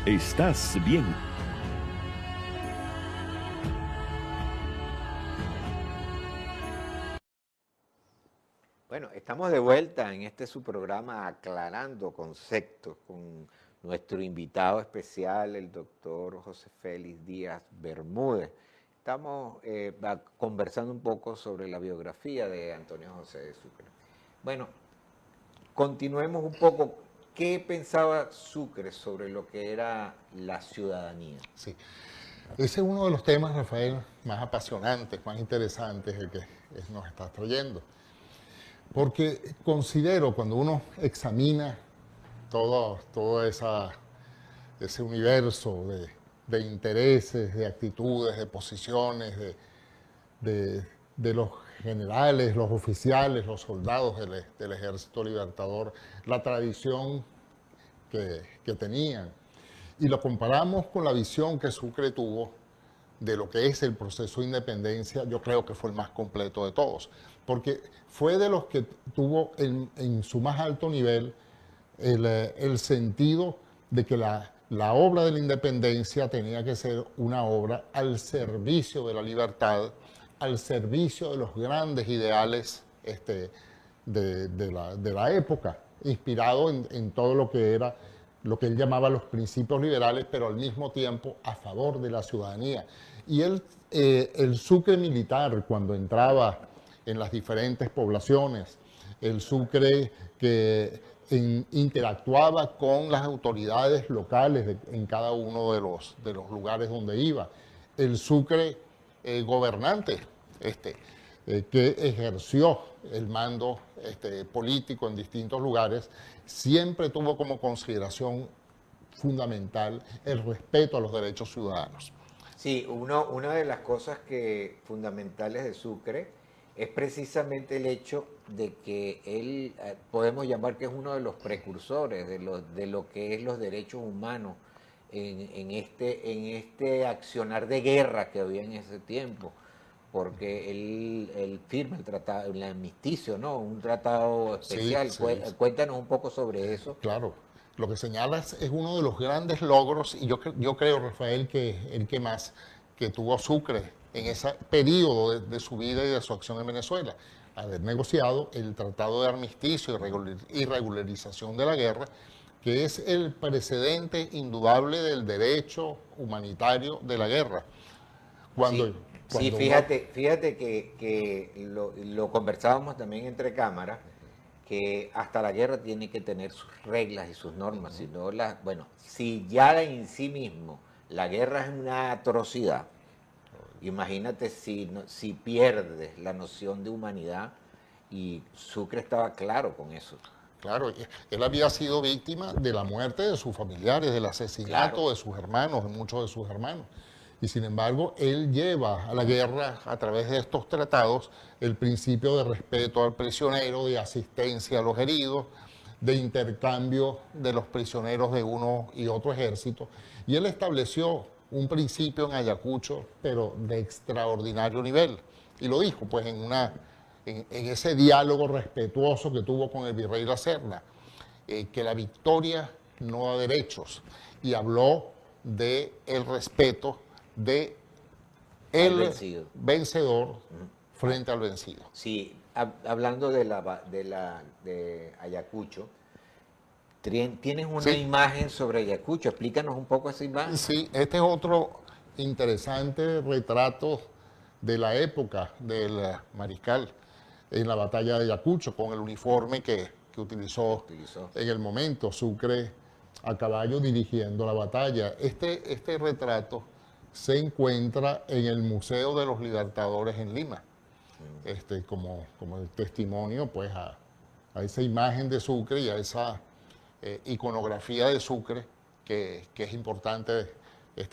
Estás bien. Bueno, estamos de vuelta en este su programa Aclarando Conceptos con nuestro invitado especial, el doctor José Félix Díaz Bermúdez. Estamos conversando un poco sobre la biografía de Antonio José de Sucre. Bueno, continuemos un poco. ¿Qué pensaba Sucre sobre lo que era la ciudadanía? Sí, ese es uno de los temas, Rafael, más apasionantes, más interesantes el que nos estás trayendo. Porque considero, cuando uno examina todo ese universo de intereses, de actitudes, de posiciones, de los generales, los oficiales, los soldados del Ejército Libertador, la tradición que tenían, y lo comparamos con la visión que Sucre tuvo de lo que es el proceso de independencia, yo creo que fue el más completo de todos, porque fue de los que tuvo en su más alto nivel el sentido de que la obra de la independencia tenía que ser una obra al servicio de la libertad, al servicio de los grandes ideales de la época, inspirado en todo lo que era lo que él llamaba los principios liberales, pero al mismo tiempo a favor de la ciudadanía. Y el Sucre militar, cuando entraba en las diferentes poblaciones, el Sucre que interactuaba con las autoridades locales en cada uno de los lugares donde iba, el Sucre gobernante, que ejerció el mando político en distintos lugares, siempre tuvo como consideración fundamental el respeto a los derechos ciudadanos. Sí, una de las cosas fundamentales de Sucre es precisamente el hecho de que él, podemos llamar que es uno de los precursores de lo que es los derechos humanos en este accionar de guerra que había en ese tiempo, porque él firma el tratado, el armisticio, ¿no? Un tratado Sí, especial. sí, Cuéntanos un poco sobre eso. claro. Lo que señalas es uno de los grandes logros, y yo creo, Rafael, que el que más que tuvo Sucre en ese periodo de su vida y de su acción en Venezuela, haber negociado el Tratado de Armisticio y Regularización de la Guerra, que es el precedente indudable del derecho humanitario de la guerra. Sí, Cuando, sí, cuando uno fíjate que lo conversábamos también entre cámaras, que hasta la guerra tiene que tener sus reglas y sus normas, si no bueno, si ya en sí mismo la guerra es una atrocidad, imagínate si pierdes la noción de humanidad, y Sucre estaba claro con eso. Claro, él había sido víctima de la muerte de sus familiares, del Claro, asesinato de sus hermanos, de muchos de sus hermanos. Y sin embargo, él lleva a la guerra, a través de estos tratados, el principio de respeto al prisionero, de asistencia a los heridos, de intercambio de los prisioneros de uno y otro ejército. Y él estableció un principio en Ayacucho, pero de extraordinario nivel. Y lo dijo, pues, en ese diálogo respetuoso que tuvo con el virrey La Serna, que la victoria no da derechos, y habló de el respeto de al el vencido. vencedor frente al vencido. Sí, hablando de Ayacucho, tienes una Sí, imagen sobre Ayacucho, explícanos un poco esa imagen. sí, este es otro interesante retrato de la época del mariscal en la batalla de Ayacucho, con el uniforme que utilizó Utilizó. en el momento, Sucre a caballo dirigiendo la batalla. Este retrato se encuentra en el Museo de los Libertadores en Lima, como el testimonio pues, a esa imagen de Sucre y a esa iconografía de Sucre que es importante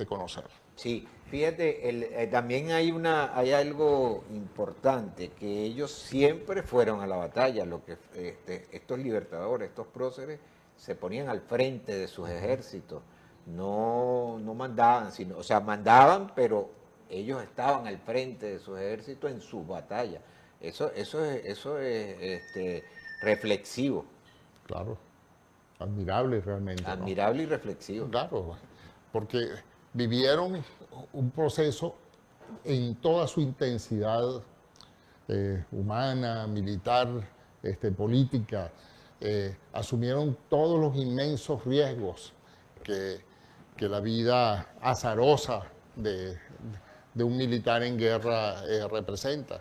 conocer. Sí, fíjate, también hay algo importante, que ellos siempre fueron a la batalla, estos libertadores, estos próceres, se ponían al frente de sus ejércitos, no mandaban, o sea, mandaban, pero ellos estaban al frente de sus ejércitos en sus batallas. Eso es reflexivo, Claro, admirable realmente, ¿no? admirable y reflexivo. Claro, porque vivieron un proceso en toda su intensidad humana, militar, política, asumieron todos los inmensos riesgos que la vida azarosa de un militar en guerra representa.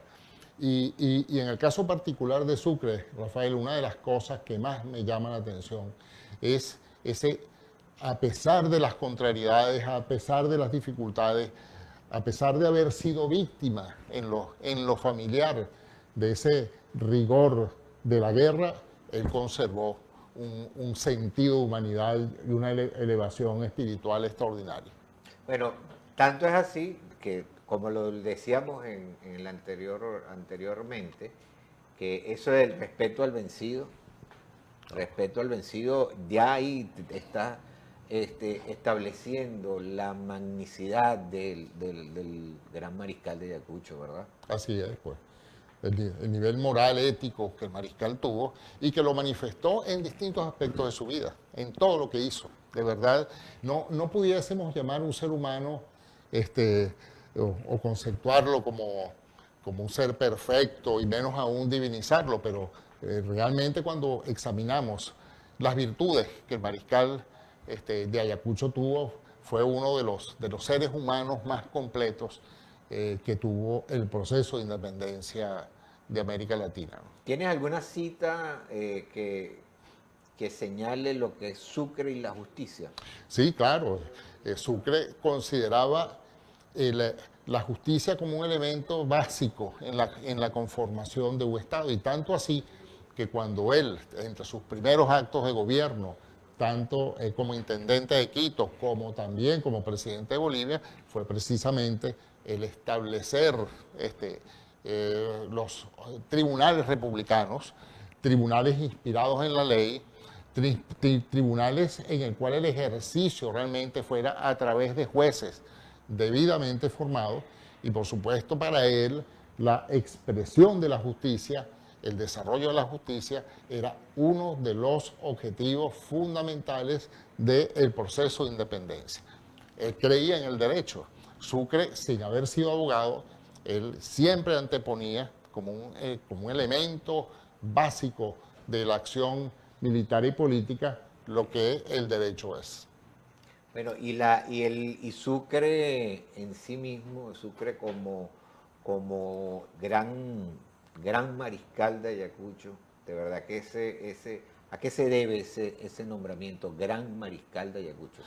Y en el caso particular de Sucre, Rafael, una de las cosas que más me llama la atención es a pesar de las contrariedades, a pesar de las dificultades, a pesar de haber sido víctima en lo familiar de ese rigor de la guerra, él conservó un sentido de humanidad y una elevación espiritual extraordinaria. Bueno, tanto es así que, como lo decíamos en el anteriormente, que eso del respeto al vencido, ya ahí está estableciendo la magnicidad del gran mariscal de Ayacucho, ¿verdad? Así es, pues. El nivel moral, ético que el mariscal tuvo y que lo manifestó en distintos aspectos de su vida, en todo lo que hizo. De verdad, no pudiésemos llamar un ser humano o conceptuarlo como un ser perfecto y menos aún divinizarlo, pero realmente cuando examinamos las virtudes que el mariscal de Ayacucho tuvo, fue uno de los seres humanos más completos que tuvo el proceso de independencia de América Latina. ¿Tienes alguna cita que señale lo que es Sucre y la justicia? Sí, claro. Sucre consideraba la justicia como un elemento básico en la conformación de un Estado, y tanto así que cuando él, entre sus primeros actos de gobierno, tanto como intendente de Quito como también como presidente de Bolivia, fue precisamente el establecer los tribunales republicanos, tribunales inspirados en la ley, tribunales en el cual el ejercicio realmente fuera a través de jueces debidamente formados, y por supuesto para él la expresión de la justicia, el desarrollo de la justicia era uno de los objetivos fundamentales del proceso de independencia. Él creía en el derecho. Sucre, sin haber sido abogado, él siempre anteponía como un elemento básico de la acción militar y política lo que el derecho es. Bueno, y Sucre en sí mismo, Sucre como gran mariscal de Ayacucho, de verdad que ¿a qué se debe ese nombramiento, gran mariscal de Ayacucho?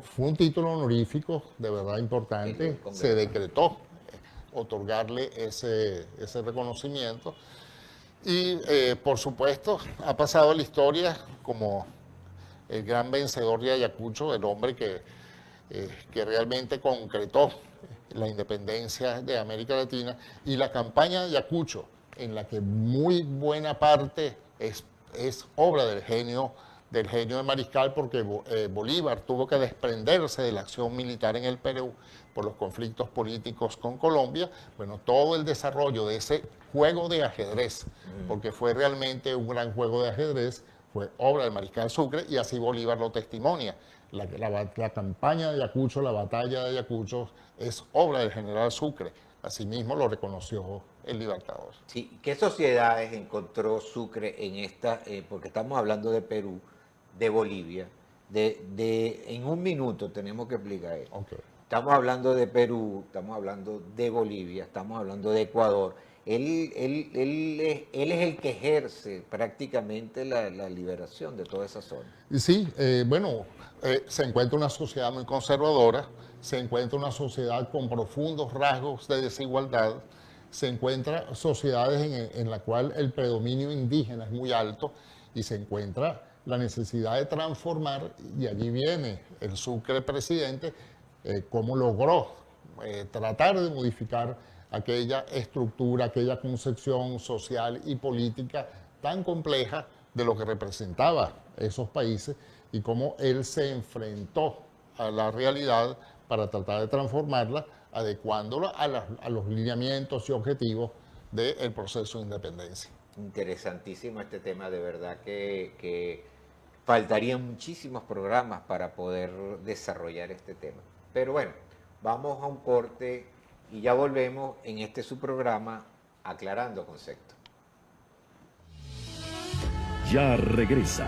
Fue un título honorífico de verdad importante, se decretó otorgarle ese reconocimiento y por supuesto ha pasado a la historia como el gran vencedor de Ayacucho, el hombre que realmente concretó la independencia de América Latina, y la campaña de Ayacucho, en la que muy buena parte es obra del genio de Mariscal, porque Bolívar tuvo que desprenderse de la acción militar en el Perú por los conflictos políticos con Colombia. Bueno, todo el desarrollo de ese juego de ajedrez, porque fue realmente un gran juego de ajedrez, fue obra del Mariscal Sucre, y así Bolívar lo testimonia. La campaña de Ayacucho, la batalla de Ayacucho, es obra del general Sucre. Asimismo lo reconoció el Libertador. Sí, ¿qué sociedades encontró Sucre en esta? Porque estamos hablando de Perú, de Bolivia. En un minuto tenemos que explicar esto. Okay. Estamos hablando de Perú, estamos hablando de Bolivia, estamos hablando de Ecuador. Él es el que ejerce prácticamente la liberación de toda esa zona. Sí, se encuentra una sociedad muy conservadora, se encuentra una sociedad con profundos rasgos de desigualdad, se encuentra sociedades en la cual el predominio indígena es muy alto, y se encuentra la necesidad de transformar, y allí viene el Sucre presidente, cómo logró tratar de modificar aquella estructura, aquella concepción social y política tan compleja de lo que representaba esos países, y cómo él se enfrentó a la realidad para tratar de transformarla, adecuándola a los lineamientos y objetivos del proceso de independencia. Interesantísimo este tema, de verdad que faltarían muchísimos programas para poder desarrollar este tema. Pero bueno, vamos a un corte y ya volvemos en este su programa Aclarando Conceptos. Ya regresa